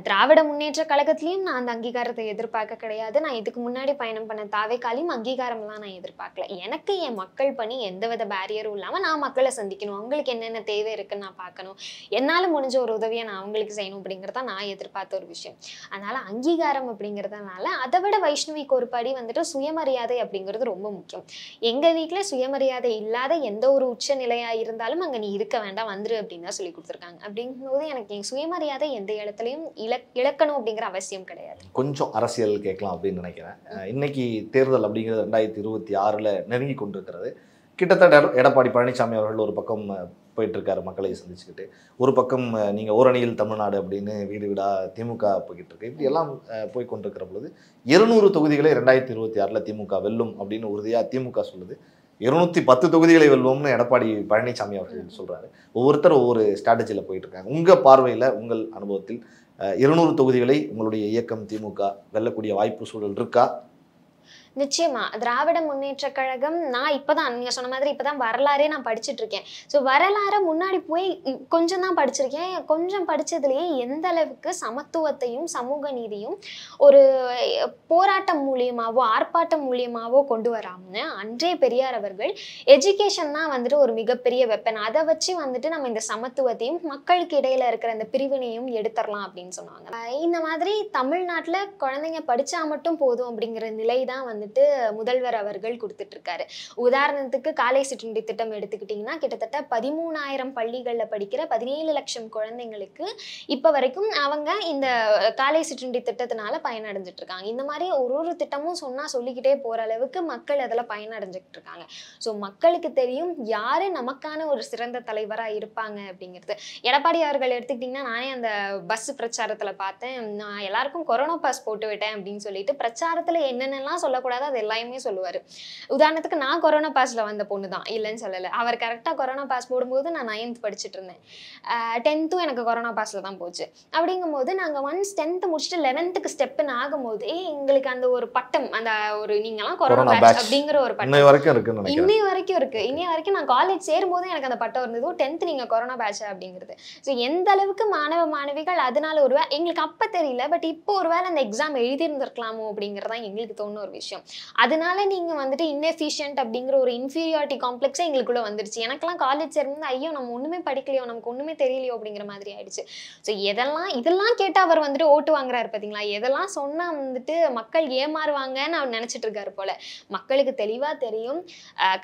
திராவிட முன்னேற்ற கழகத்திலையும் நான் அந்த அங்கீகாரத்தை எதிர்பார்க்க கிடையாது. நான் இதுக்கு முன்னாடி பயணம் பண்ண தாவேக்காலையும் அங்கீகாரம்லாம் நான் எதிர்பார்க்கல. எனக்கு என் மக்கள் பணி எந்தவித பேரியரும் இல்லாமல் நான் மக்களை சந்திக்கணும், அவங்களுக்கு என்னென்ன தேவை இருக்குன்னு நான் பார்க்கணும், என்னால் முடிஞ்ச ஒரு உதவியை நான் அவங்களுக்கு செய்யணும் அப்படிங்கிறத நான் எதிர்பார்த்த ஒரு விஷயம். அதனால் அங்கீகாரம் அப்படிங்கிறதுனால அதை விட வைஷ்ணவிக்கு ஒரு படி வந்துட்டு சுயமரியாதை அப்படிங்கிறது ரொம்ப முக்கியம். எங்கள் வீட்டில் சுயமரியாதை இல்லாத எந்த ஒரு உச்ச நிலையா இருந்தாலும் அங்க நீ இருக்க வேண்டாம், வந்துரு அப்படின்னு தான் சொல்லி கொடுத்துருக்காங்க. அப்படிங்கும்போது எனக்கு என் சுயமரியாதை எந்த இடத்துலையும் இழக்கணும் அப்படிங்கிற அவசியம் கிடையாது. கொஞ்சம் அரசியல் கேட்கலாம் அப்படின்னு நினைக்கிறேன். இன்னைக்கு தேர்தல் அப்படிங்கிறது 2026 நெருங்கி கொண்டிருக்கிறது. கிட்டத்தட்ட எடப்பாடி பழனிசாமி அவர்கள் ஒரு பக்கம் போயிட்டு இருக்காரு மக்களை சந்திச்சுக்கிட்டு, ஒரு பக்கம் நீங்க ஓரணியில் தமிழ்நாடு அப்படின்னு வீடு வீடா திமுக போய்கிட்டு இருக்கு. இப்படி எல்லாம் போய் கொண்டிருக்கிற பொழுது 200 தொகுதிகளை 2026 திமுக வெல்லும் அப்படின்னு உறுதியா திமுக சொல்லுது. 210 தொகுதிகளை வெல்வோம்னு எடப்பாடி பழனிசாமி அவர்கள் சொல்றாரு. ஒவ்வொருத்தர் ஒவ்வொரு ஸ்ட்ராட்டஜியில் போயிட்டு இருக்காங்க. உங்க பார்வையில, உங்கள் அனுபவத்தில் 200 தொகுதிகளை உங்களுடைய இயக்கம் திமுக வெல்லக்கூடிய வாய்ப்பு சூழல் இருக்கா? நிச்சயமா திராவிட முன்னேற்ற கழகம், நான் இப்பதான் நீங்க சொன்ன மாதிரி இப்பதான் வரலாறே நான் படிச்சுட்டு இருக்கேன். ஸோ வரலாற முன்னாடி போய் கொஞ்சம் தான் படிச்சிருக்கேன். கொஞ்சம் படிச்சதுலயே எந்த அளவுக்கு சமத்துவத்தையும் சமூக நீதியும் ஒரு போராட்டம் மூலியமாவோ ஆர்ப்பாட்டம் மூலியமாவோ கொண்டு வராம அன்றே பெரியார் அவர்கள் எஜுகேஷன் தான் வந்துட்டு ஒரு மிகப்பெரிய வெப்பன், அதை வச்சு வந்துட்டு நம்ம இந்த சமத்துவத்தையும் மக்களுக்கு இடையில இருக்கிற இந்த பிரிவினையும் எடுத்துடலாம் அப்படின்னு சொன்னாங்க. இந்த மாதிரி தமிழ்நாட்டுல குழந்தைங்க படிச்சா மட்டும் போதும் அப்படிங்கிற நிலை தான் வந்துட்டு முதல்வர் அவர்கள் கொடுத்துட்டு இருக்காரு. உதாரணத்துக்கு காலை சிற்றுண்டி திட்டம் எடுத்துக்கிட்டீங்கன்னா கிட்டத்தட்ட 13,000 பள்ளிகள்ல படிக்கிற 17 லட்சம் குழந்தைங்களுக்கு இப்ப வரைக்கும் அவங்க இந்த காலை சிற்றுண்டி திட்டத்தினால பயனடைஞ்சிட்டு இருக்காங்க. இந்த மாதிரி ஒரு திட்டமும் சொன்னா சொல்லிக்கிட்டே போற அளவுக்கு மக்கள் அதுல பயனடைஞ்சிட்டு இருக்காங்க. ஸோ மக்களுக்கு தெரியும் யாரு நமக்கான ஒரு சிறந்த தலைவரா இருப்பாங்க அப்படிங்கிறது. எடப்பாடி அவர்கள் எடுத்துக்கிட்டீங்கன்னா, நானே அந்த பஸ் பிரச்சாரத்துல பார்த்தேன், நான் எல்லாருக்கும் கொரோனா பாஸ் போட்டு விட்டேன் அப்படின்னு சொல்லிட்டு பிரச்சாரத்துல என்னென்னலாம் சொல்லக்கூடாது அது எல்லாமே சொல்லுவாரு. உதாரணத்துக்கு நான் கொரோனா பாஸ்ல வந்த பொண்ணு தான், இல்லைன்னு சொல்லலை. அவர் கரெக்டா கொரோனா பாஸ் போடும்போது நான் 9th படிச்சுட்டு இருந்தேன். 10th எனக்கு கொரோனா பாஸ்ல தான் போச்சு. அப்படிங்கும்போது நாங்க ஒன்ஸ் 10th முடிச்சுட்டு 11th ஸ்டெப்னு ஆகும்போது எங்களுக்கு அந்த ஒரு பட்டம், அந்த ஒரு நீங்கெல்லாம் கொரோனா பேட்ச் அப்படிங்கிற ஒரு பட்டம் இன்னை வரைக்கும் இருக்கு. இன்னைய வரைக்கும் நான் காலேஜ் சேரும்போது எனக்கு அந்த பட்டம் இருந்தது, 10th நீங்க கொரோனா பேட்ச் அப்படிங்கிறது. ஸோ எந்த அளவுக்கு மாணவ மாணவிகள் அதனால ஒரு எங்களுக்கு அப்ப தெரியல, பட் இப்போ ஒருவேளை அந்த எக்ஸாம் எழுதியிருந்திருக்கலாமோ அப்படிங்கிறதான் எங்களுக்கு தோணுன ஒரு விஷயம். அதனால நீங்க வந்துட்டு இன்எஃபிஷியன்ட் அப்படிங்கிற ஒரு இன்ஃபீரியாரிட்டி காம்ப்ளெக்ஸே எங்களுக்குள்ள வந்துருச்சு. எனக்கெல்லாம் காலேஜ் சேரும்போது ஐயோ நம்ம ஒண்ணுமே படிக்கலையோ, நமக்கு ஒண்ணுமே தெரியலையோ அப்படிங்கிற மாதிரி ஆயிடுச்சு. ஸோ இதெல்லாம் கேட்டு அவர் வந்துட்டு ஓட்டு வாங்குறாரு பார்த்தீங்களா, எதெல்லாம் சொன்னா வந்துட்டு மக்கள் ஏமாறுவாங்கன்னு அவர் நினைச்சிட்டு இருக்காரு போல. மக்களுக்கு தெளிவா தெரியும்,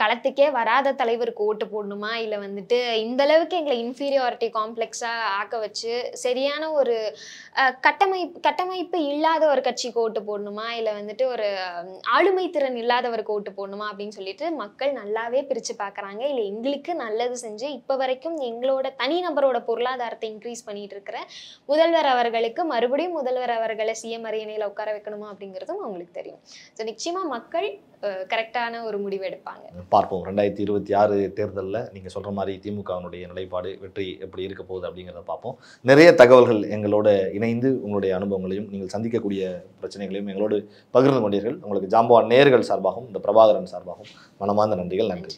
களத்துக்கே வராத தலைவருக்கு ஓட்டு போடணுமா, இல்லை வந்துட்டு இந்த அளவுக்கு எங்களை இன்ஃபீரியாரிட்டி காம்ப்ளெக்ஸா ஆக்க வச்சு சரியான ஒரு கட்டமைப்பு இல்லாத ஒரு கட்சிக்கு ஓட்டு போடணுமா, இல்லை வந்துட்டு ஒரு ஆளுமை திறன் இல்லாதவருக்கு ஓட்டு போடணுமா அப்படின்னு சொல்லிட்டு மக்கள் நல்லாவே பிரிச்சு பார்க்குறாங்க. இல்லை எங்களுக்கு நல்லது செஞ்சு இப்போ வரைக்கும் எங்களோட தனிநபரோட பொருளாதாரத்தை இன்க்ரீஸ் பண்ணிட்டு இருக்கிற முதல்வர் அவர்களுக்கு மறுபடியும் முதல்வர் அவர்களை சிஎம் அரியணையில் உட்கார வைக்கணுமா அப்படிங்கிறதும் அவங்களுக்கு தெரியும். ஸோ நிச்சயமா மக்கள் கரெக்டான ஒரு முடிவு எடுப்பாங்க. பார்ப்போம் 2026 தேர்தலில் நீங்கள் சொல்கிற மாதிரி திமுகவினுடைய நிலைப்பாடு வெற்றி எப்படி இருக்க போகுது அப்படிங்கிறத பார்ப்போம். நிறைய தகவல்கள் எங்களோட இணைந்து உங்களுடைய அனுபவங்களையும் நீங்கள் சந்திக்கக்கூடிய பிரச்சனைகளையும் எங்களோடு பகிர்ந்து கொண்டீர்கள். உங்களுக்கு ஜாம்பவான் நேயர்கள் சார்பாகவும் இந்த பிரபாகரன் சார்பாகவும் மனமார்ந்த நன்றிகள். நன்றி.